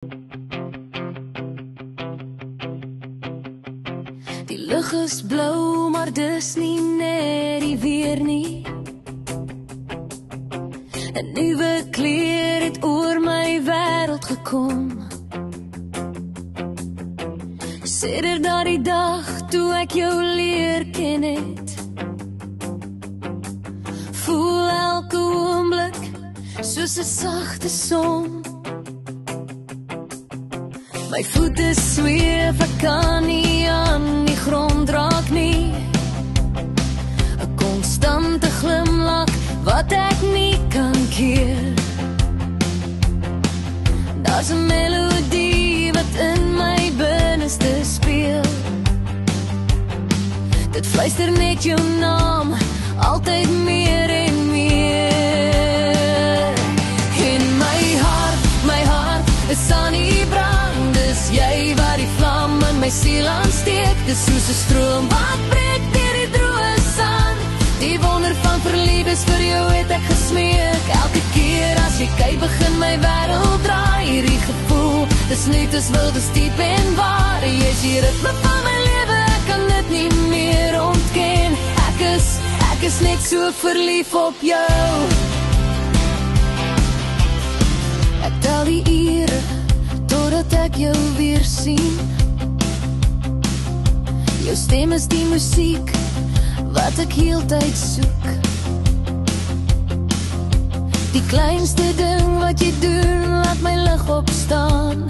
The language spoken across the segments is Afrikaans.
Die lug is blou, maar dis nie net die weer nie. 'n Nuwe kleur het oor my wêreld gekom. Sedert daardie dag toe ek jou leer ken het, voel elke oomblik soos 'n sagte son. My voete sweef, ek kan nie aan die grond raak nie. 'n Konstante glimlach wat ek nie kan keer. Daar's 'n melodie wat in my binneste speel. Dit fluister net jou naam, altyd meer en meer. In my hart is aan die brand. Dis jy wat die vlam in my siel aansteek. Dis soos 'n stroom wat breek deur die droë sand. Die wonder van verliefdes vir jou het ek gesmeek. Elke keer as jy kyk begin my wêreld draai. Hierdie gevoel, dis net as wild, dis diep en waar. Jy is die ritme van my lewe, ek kan dit nie meer ontken. Ek is net so verlief op jou. Ek tel die ure totdat ek jou weer sien. Jou stem is die musiek wat ek heeltyd soek. Die kleinste ding wat jy doen, laat my lig opstaan.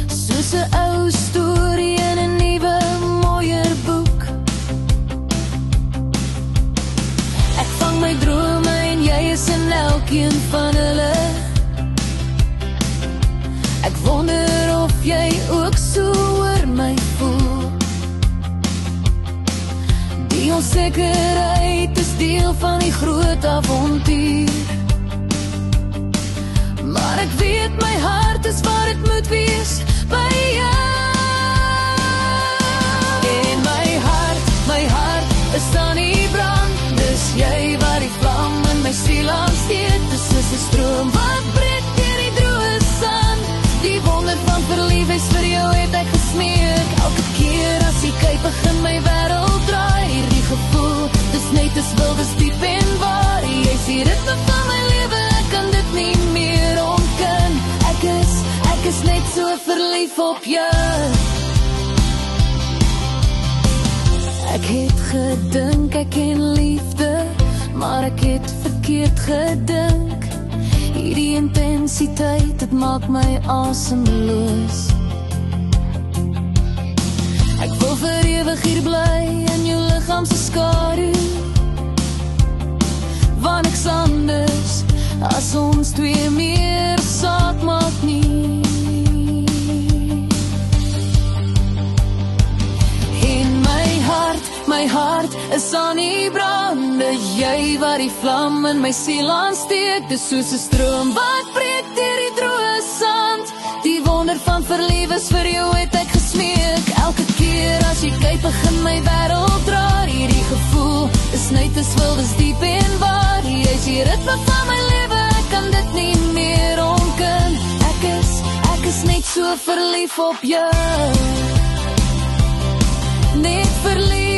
Soos 'n ou storie in 'n nuwe, mooier boek. Ek vang my drome en jy is in elkeen van hulle. Ek wonder of jy ook so oor my voel. Die onsekerheid is deel van die groot avontuur. Maar ek weet my hart is waar het moet wees, by jou. En my hart is aan die brand. Dis jy wat die vlam in my siel aansteek. Dis soos 'n stroom wat breek deur die droë sand. Die wonder van verliefdes vir jou het ek gesmeek. Elke keer as jy kyk begin my wêreld draai. Hierdie gevoel, dis net as wild, dis diep en waar. Jy is die ritme van my lewe, ek kan dit nie meer ontken. Ek is net so verlief op jou. Ek het gedink ek ken liefde, maar ek het verkeerd gedink. Hierdie intensiteit, dit maak my asemloos. Ek wil vir ewig hier bly in jou liggaam se skadu. Want ek's anders as ons twee meer saak maak nie. En my hart is aan die brande. Jy wat die vlam in my siel aansteek. Dis soos 'n stroom wat breek deur die droë sand. Die wonder van verliefdes vir jou het ek gesmeek. Elke keer as jy kyk begin my wêreld draai. Hierdie gevoel is net as wild, is diep en waar. Jy is die ritme van my lewe, ek kan dit nie meer ontken. Ek is net so verlief op jou. Net verlief